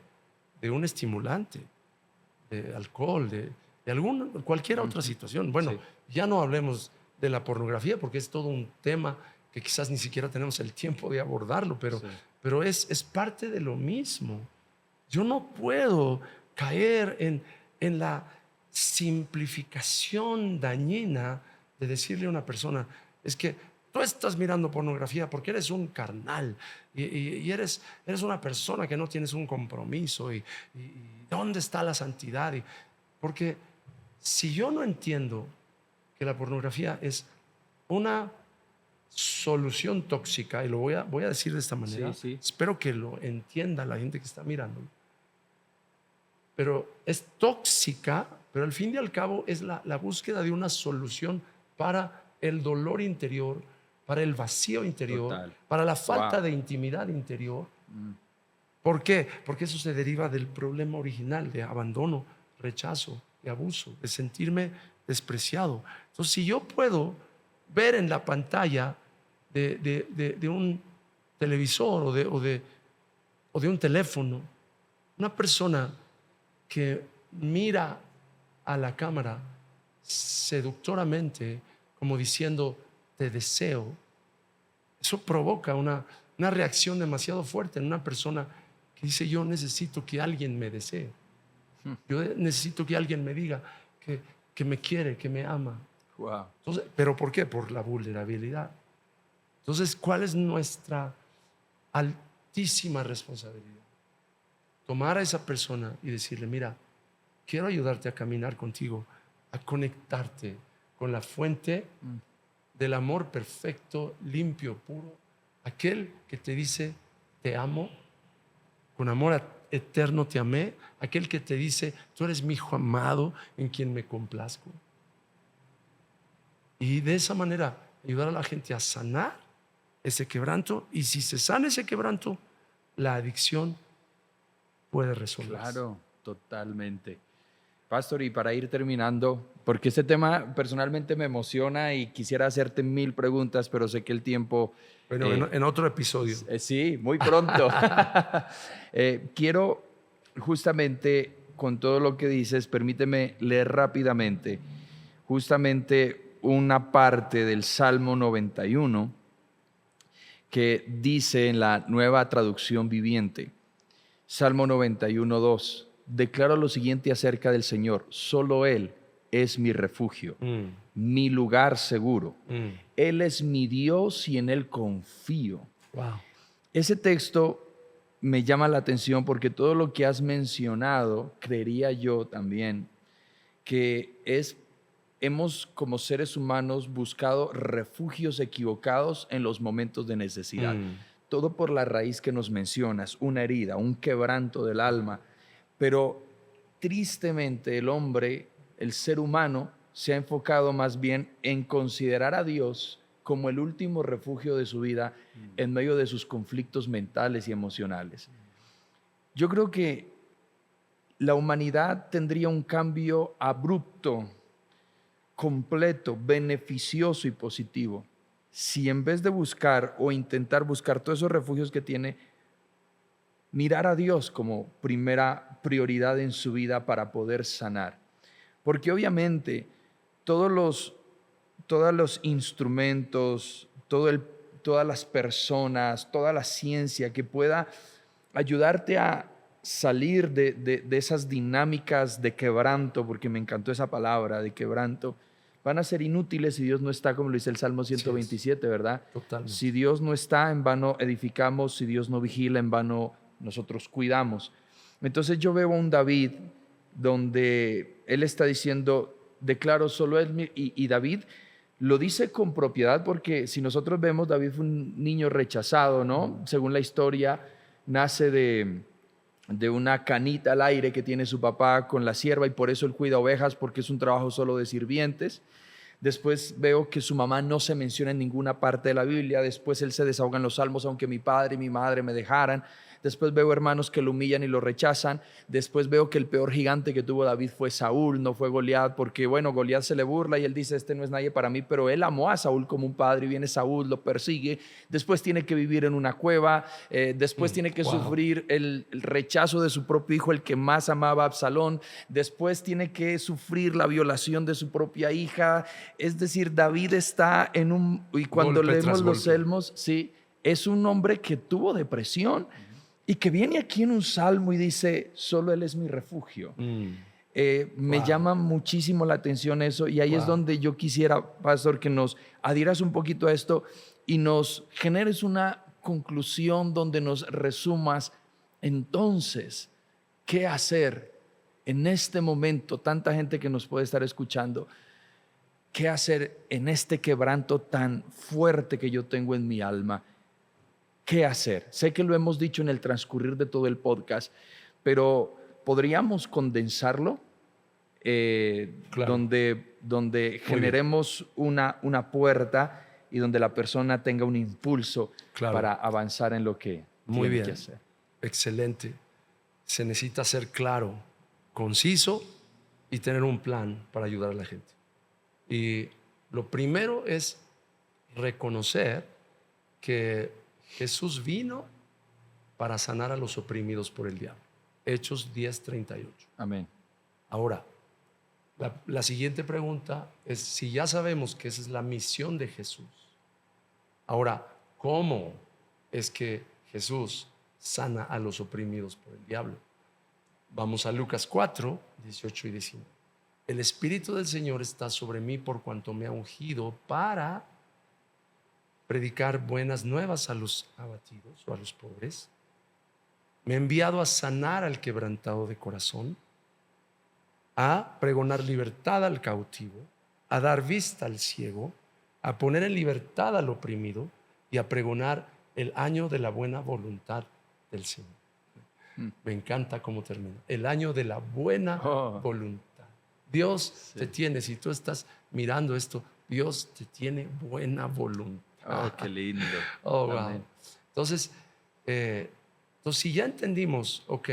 de un estimulante, de alcohol, de cualquier otra situación. Bueno, Sí. ya no hablemos de la pornografía, porque es todo un tema que quizás ni siquiera tenemos el tiempo de abordarlo, pero, Sí. pero es parte de lo mismo. Yo no puedo caer en la simplificación dañina de decirle a una persona, es que tú estás mirando pornografía porque eres un carnal y eres una persona que no tienes un compromiso, y ¿dónde está la santidad? Porque si yo no entiendo que la pornografía es una solución tóxica, y lo voy a decir de esta manera, Sí, sí. espero que lo entienda la gente que está mirando, pero es tóxica, pero al fin y al cabo es la búsqueda de una solución para el dolor interior, para el vacío interior, Total. para la falta Wow. de intimidad interior. ¿Por qué? Porque eso se deriva del problema original de abandono, rechazo, de abuso, de sentirme despreciado. Entonces, si yo puedo ver en la pantalla de un televisor o de un teléfono una persona que mira a la cámara seductoramente, como diciendo, te deseo. Eso provoca una reacción demasiado fuerte en una persona que dice, yo necesito que alguien me desee. Yo necesito que alguien me diga que me quiere, que me ama. Wow. Entonces, ¿pero por qué? Por la vulnerabilidad. Entonces, ¿cuál es nuestra altísima responsabilidad? Tomar a esa persona y decirle, mira, quiero ayudarte a caminar contigo, a conectarte con la fuente del amor perfecto, limpio, puro, aquel que te dice, te amo, con amor eterno te amé, aquel que te dice, tú eres mi hijo amado en quien me complazco. Y de esa manera ayudar a la gente a sanar ese quebranto, y si se sana ese quebranto, la adicción puede resolverse. Claro, totalmente. Pastor, y para ir terminando, porque este tema personalmente me emociona y quisiera hacerte 1000 preguntas, pero sé que el tiempo... Bueno, en otro episodio. Sí, muy pronto. Quiero justamente, con todo lo que dices, permíteme leer rápidamente justamente una parte del Salmo 91 que dice en la Nueva Traducción Viviente, Salmo 91, 2, declaro lo siguiente acerca del Señor, solo Él es mi refugio, mi lugar seguro. Él es mi Dios y en Él confío. Wow. Ese texto me llama la atención porque todo lo que has mencionado, creería yo también, que hemos como seres humanos buscado refugios equivocados en los momentos de necesidad. Todo por la raíz que nos mencionas, una herida, un quebranto del alma. Pero tristemente el hombre, el ser humano, se ha enfocado más bien en considerar a Dios como el último refugio de su vida en medio de sus conflictos mentales y emocionales. Yo creo que la humanidad tendría un cambio abrupto, completo, beneficioso y positivo si en vez de buscar o intentar buscar todos esos refugios que tiene, mirar a Dios como primera prioridad en su vida para poder sanar. Porque obviamente todos los instrumentos, todas las personas, toda la ciencia que pueda ayudarte a salir de esas dinámicas de quebranto, porque me encantó esa palabra, de quebranto, van a ser inútiles si Dios no está, como lo dice el Salmo 127, ¿verdad? Totalmente. Si Dios no está, en vano edificamos, si Dios no vigila, en vano nosotros cuidamos. Entonces yo veo a un David donde él está diciendo, declaro solo él, y David lo dice con propiedad porque si nosotros vemos, David fue un niño rechazado, ¿no? Según la historia, nace de una canita al aire que tiene su papá con la sierva y por eso él cuida ovejas porque es un trabajo solo de sirvientes. Después veo que su mamá no se menciona en ninguna parte de la Biblia. Después él se desahoga en los salmos, aunque mi padre y mi madre me dejaran. Después veo hermanos que lo humillan y lo rechazan. Después veo que el peor gigante que tuvo David fue Saúl, no fue Goliat, porque bueno, Goliat se le burla y él dice, este no es nadie para mí, pero él amó a Saúl como un padre y viene Saúl, lo persigue. Después tiene que vivir en una cueva. Después tiene que sufrir el rechazo de su propio hijo, el que más amaba a Absalón. Después tiene que sufrir la violación de su propia hija. Es decir, David está en un... Y cuando golpe leemos los golpe. salmos, sí, es un hombre que tuvo depresión y que viene aquí en un salmo y dice, solo Él es mi refugio. Me llama muchísimo la atención eso y ahí es donde yo quisiera, pastor, que nos adhieras un poquito a esto y nos generes una conclusión donde nos resumas entonces qué hacer en este momento, tanta gente que nos puede estar escuchando, qué hacer en este quebranto tan fuerte que yo tengo en mi alma. ¿Qué hacer? Sé que lo hemos dicho en el transcurrir de todo el podcast, pero ¿podríamos condensarlo? Claro. Donde generemos una puerta y donde la persona tenga un impulso para avanzar en lo que tiene que hacer. Excelente. Se necesita ser claro, conciso y tener un plan para ayudar a la gente. Y lo primero es reconocer que Jesús vino para sanar a los oprimidos por el diablo. Hechos 10:38. Amén. Ahora, la siguiente pregunta es, si ya sabemos que esa es la misión de Jesús, ahora, ¿cómo es que Jesús sana a los oprimidos por el diablo? Vamos a Lucas 4:18 y 19. El Espíritu del Señor está sobre mí por cuanto me ha ungido para predicar buenas nuevas a los abatidos o a los pobres. Me ha enviado a sanar al quebrantado de corazón, a pregonar libertad al cautivo, a dar vista al ciego, a poner en libertad al oprimido y a pregonar el año de la buena voluntad del Señor. Me encanta cómo termina. El año de la buena voluntad. Dios te tiene, si tú estás mirando esto, Dios te tiene buena voluntad. Oh, qué lindo. Oh, wow. Amén. Entonces, si ya entendimos, ok,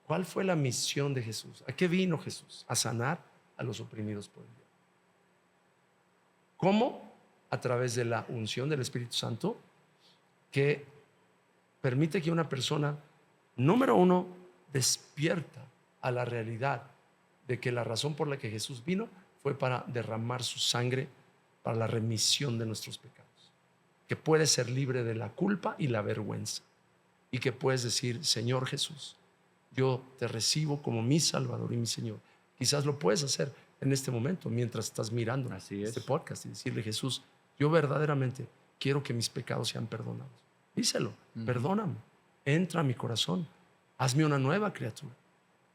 ¿cuál fue la misión de Jesús? ¿A qué vino Jesús? A sanar a los oprimidos por el diablo. ¿Cómo? A través de la unción del Espíritu Santo, que permite que una persona, número uno, despierta a la realidad de que la razón por la que Jesús vino fue para derramar su sangre para la remisión de nuestros pecados, que puedes ser libre de la culpa y la vergüenza, y que puedes decir, Señor Jesús, yo te recibo como mi Salvador y mi Señor. Quizás lo puedes hacer en este momento mientras estás mirando este podcast y decirle, Jesús, yo verdaderamente quiero que mis pecados sean perdonados. Díselo, perdóname, entra a mi corazón, hazme una nueva criatura.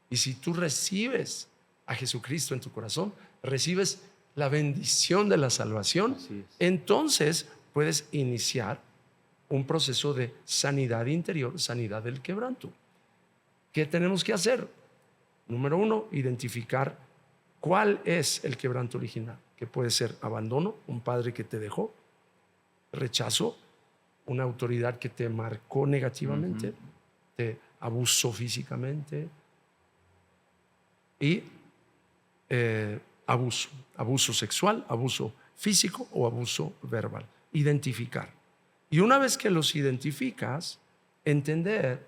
Y si tú recibes a Jesucristo en tu corazón, recibes la bendición de la salvación, entonces puedes iniciar un proceso de sanidad interior, sanidad del quebranto. ¿Qué tenemos que hacer? Número uno, identificar cuál es el quebranto original, que puede ser abandono, un padre que te dejó, rechazo, una autoridad que te marcó negativamente, te abusó físicamente, y abuso sexual, abuso físico o abuso verbal. Identificar. Y una vez que los identificas, entender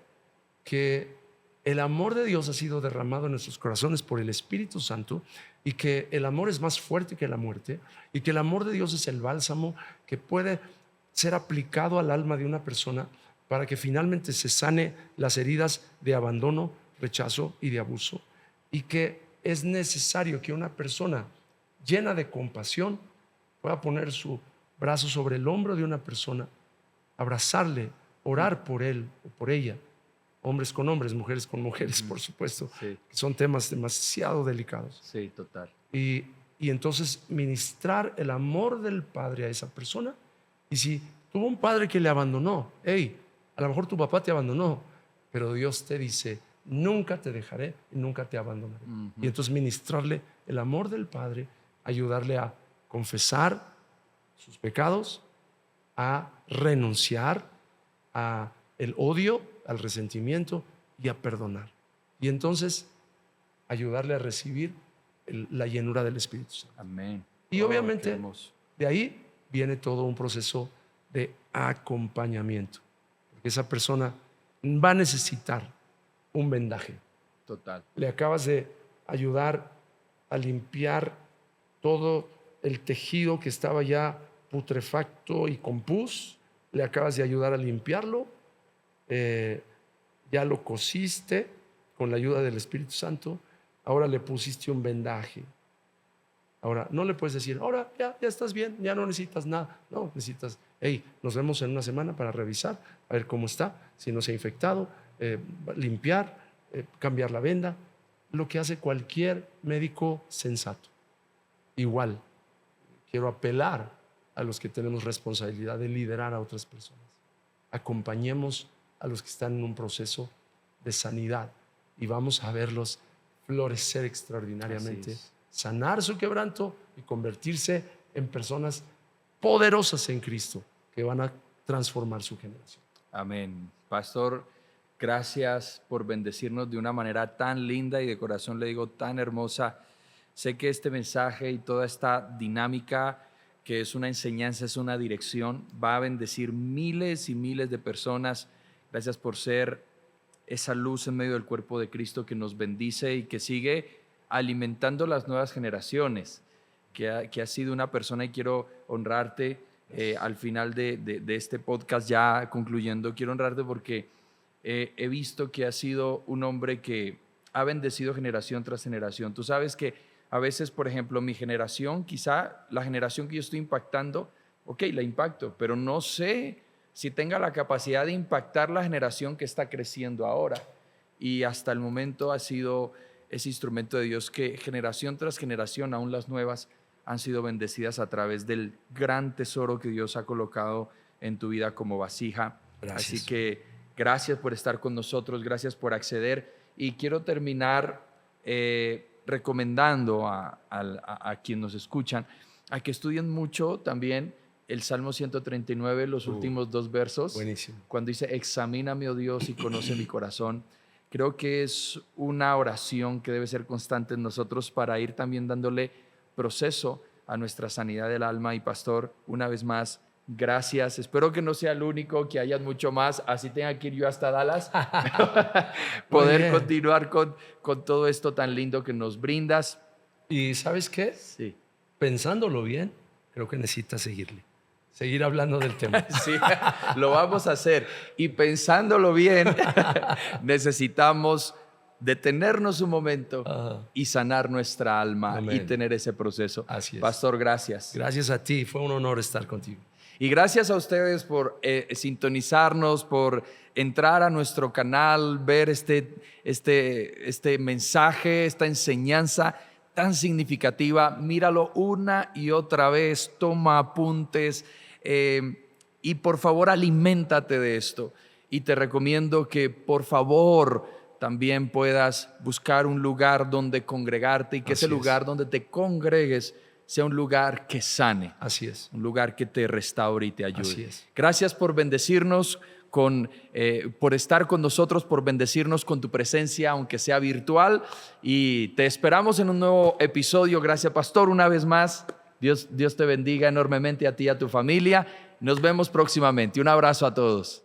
que el amor de Dios ha sido derramado en nuestros corazones por el Espíritu Santo, y que el amor es más fuerte que la muerte, y que el amor de Dios es el bálsamo que puede ser aplicado al alma de una persona para que finalmente se sane las heridas de abandono, rechazo y de abuso, y que es necesario que una persona llena de compasión pueda poner su brazo sobre el hombro de una persona, abrazarle, orar por él o por ella, hombres con hombres, mujeres con mujeres, por supuesto, que son temas demasiado delicados. Sí, total. Y entonces ministrar el amor del Padre a esa persona. Y si tuvo un padre que le abandonó, a lo mejor tu papá te abandonó, pero Dios te dice, nunca te dejaré y nunca te abandonaré. Y entonces ministrarle el amor del Padre, ayudarle a confesar sus pecados, a renunciar a el odio, al resentimiento y a perdonar. Y entonces ayudarle a recibir la llenura del Espíritu Santo. Amén. Y obviamente de ahí viene todo un proceso de acompañamiento, porque esa persona va a necesitar un vendaje. Total. Le acabas de ayudar a limpiar todo el tejido que estaba ya putrefacto y con pus, le acabas de ayudar a limpiarlo, ya lo cosiste con la ayuda del Espíritu Santo, ahora le pusiste un vendaje. Ahora, no le puedes decir, ahora ya estás bien, ya no necesitas nada. No, necesitas, nos vemos en una semana para revisar, a ver cómo está, si no se ha infectado, limpiar, cambiar la venda, lo que hace cualquier médico sensato. Igual, quiero apelar a los que tenemos responsabilidad de liderar a otras personas. Acompañemos a los que están en un proceso de sanidad y vamos a verlos florecer extraordinariamente, sanar su quebranto y convertirse en personas poderosas en Cristo que van a transformar su generación. Amén. Pastor, gracias por bendecirnos de una manera tan linda y de corazón le digo tan hermosa. Sé que este mensaje y toda esta dinámica que es una enseñanza, es una dirección, va a bendecir miles y miles de personas. Gracias por ser esa luz en medio del cuerpo de Cristo que nos bendice y que sigue alimentando las nuevas generaciones, que ha sido una persona, y quiero honrarte al final de este podcast, ya concluyendo, quiero honrarte porque he visto que has sido un hombre que ha bendecido generación tras generación. Tú sabes que a veces, por ejemplo, mi generación, quizá la generación que yo estoy impactando, ok, la impacto, pero no sé si tenga la capacidad de impactar la generación que está creciendo ahora. Y hasta el momento ha sido ese instrumento de Dios que generación tras generación, aún las nuevas, han sido bendecidas a través del gran tesoro que Dios ha colocado en tu vida como vasija. Gracias. Así que gracias por estar con nosotros, gracias por acceder. Y quiero terminar recomendando a quienes nos escuchan a que estudien mucho también el Salmo 139, los últimos 2 versos. Buenísimo. Cuando dice, examíname, oh Dios, y conoce mi corazón. Creo que es una oración que debe ser constante en nosotros para ir también dándole proceso a nuestra sanidad del alma. Y pastor, una vez más, gracias. Espero que no sea el único, que haya mucho más, así tenga que ir yo hasta Dallas, poder continuar con todo esto tan lindo que nos brindas. ¿Y sabes qué? Sí. Pensándolo bien, creo que necesitas seguir hablando del tema. Sí, lo vamos a hacer. Y pensándolo bien, necesitamos detenernos un momento y sanar nuestra alma. Amén. Y tener ese proceso. Así es. Pastor, gracias. Gracias a ti, fue un honor estar contigo. Y gracias a ustedes por sintonizarnos, por entrar a nuestro canal, ver este mensaje, esta enseñanza tan significativa. Míralo una y otra vez, toma apuntes y por favor aliméntate de esto. Y te recomiendo que por favor también puedas buscar un lugar donde congregarte y que ese lugar donde te congregues sea un lugar que sane. Así es. Un lugar que te restaure y te ayude. Así es. Gracias por bendecirnos, por estar con nosotros, por bendecirnos con tu presencia, aunque sea virtual. Y te esperamos en un nuevo episodio. Gracias, pastor, una vez más. Dios te bendiga enormemente a ti y a tu familia. Nos vemos próximamente. Un abrazo a todos.